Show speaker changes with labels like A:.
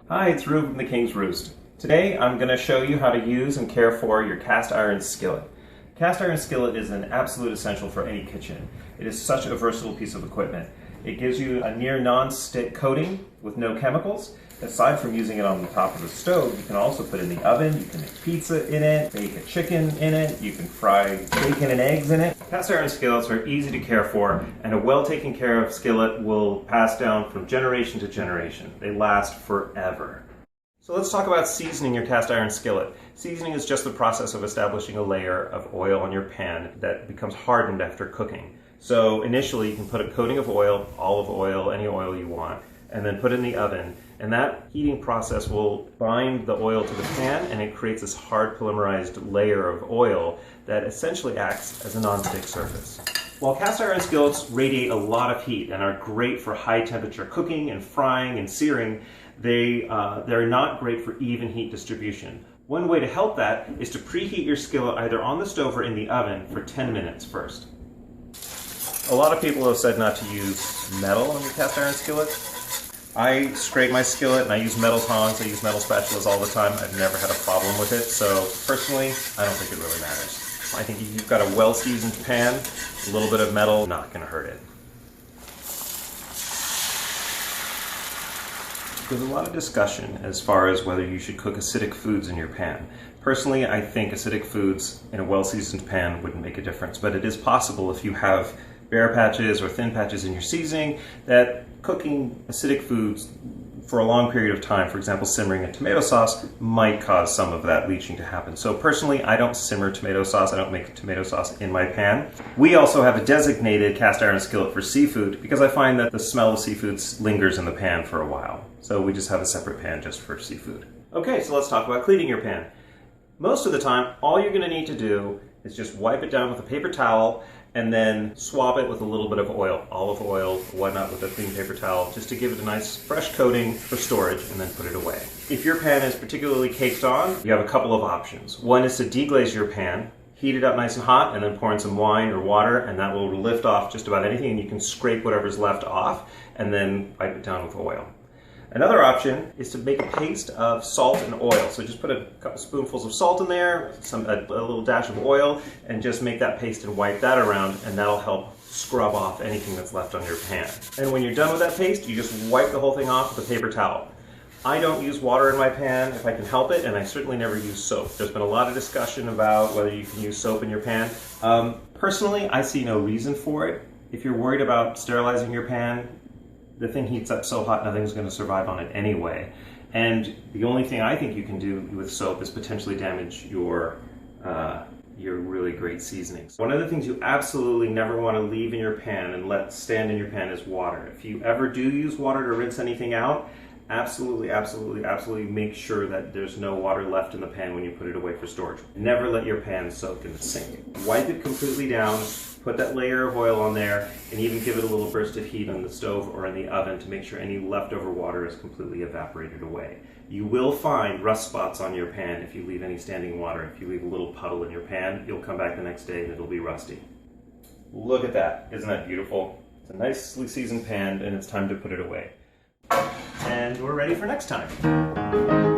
A: Hi, it's Rube from the King's Roost. Today I'm going to show you how to use and care for your cast iron skillet. Cast iron skillet is an absolute essential for any kitchen. It is such a versatile piece of equipment. It gives you a near non-stick coating with no chemicals. Aside from using it on the top of the stove, you can also put it in the oven, you can make pizza in it, bake a chicken in it, you can fry bacon and eggs in it. Cast iron skillets are easy to care for, and a well taken care of skillet will pass down from generation to generation. They last forever. So let's talk about seasoning your cast iron skillet. Seasoning is just the process of establishing a layer of oil on your pan that becomes hardened after cooking. So initially you can put a coating of oil, olive oil, any oil you want, and then put it in the oven. And that heating process will bind the oil to the pan, and it creates this hard polymerized layer of oil that essentially acts as a non-stick surface. While cast iron skillets radiate a lot of heat and are great for high temperature cooking and frying and searing, they're not great for even heat distribution. One way to help that is to preheat your skillet either on the stove or in the oven for 10 minutes first. A lot of people have said not to use metal on your cast iron skillet. I scrape my skillet and I use metal tongs, I use metal spatulas all the time. I've never had a problem with it, so personally, I don't think it really matters. I think if you've got a well-seasoned pan, a little bit of metal, not gonna hurt it. There's a lot of discussion as far as whether you should cook acidic foods in your pan. Personally, I think acidic foods in a well-seasoned pan wouldn't make a difference, but it is possible if you have bare patches or thin patches in your seasoning that cooking acidic foods for a long period of time, for example simmering a tomato sauce, might cause some of that leaching to happen. So personally, I don't simmer tomato sauce, I don't make tomato sauce in my pan. We also have a designated cast iron skillet for seafood because I find that the smell of seafood lingers in the pan for a while. So we just have a separate pan just for seafood. Okay, so let's talk about cleaning your pan. Most of the time, all you're gonna need to do is just wipe it down with a paper towel and then swab it with a little bit of oil, olive oil, whatnot, with a clean paper towel, just to give it a nice fresh coating for storage and then put it away. If your pan is particularly caked on, you have a couple of options. One is to deglaze your pan, heat it up nice and hot, and then pour in some wine or water, and that will lift off just about anything, and you can scrape whatever's left off and then wipe it down with oil. Another option is to make a paste of salt and oil. So just put a couple spoonfuls of salt in there, a little dash of oil, and just make that paste and wipe that around, and that'll help scrub off anything that's left on your pan. And when you're done with that paste, you just wipe the whole thing off with a paper towel. I don't use water in my pan if I can help it, and I certainly never use soap. There's been a lot of discussion about whether you can use soap in your pan. Personally, I see no reason for it. If you're worried about sterilizing your pan, the thing heats up so hot nothing's going to survive on it anyway. And the only thing I think you can do with soap is potentially damage your really great seasonings. One of the things you absolutely never want to leave in your pan and let stand in your pan is water. If you ever do use water to rinse anything out, absolutely make sure that there's no water left in the pan when you put it away for storage. Never let your pan soak in the sink. Wipe it completely down, put that layer of oil on there, and even give it a little burst of heat on the stove or in the oven to make sure any leftover water is completely evaporated away. You will find rust spots on your pan if you leave any standing water. If you leave a little puddle in your pan, you'll come back the next day and it'll be rusty. Look at that, isn't that beautiful? It's a nicely seasoned pan and it's time to put it away. And we're ready for next time.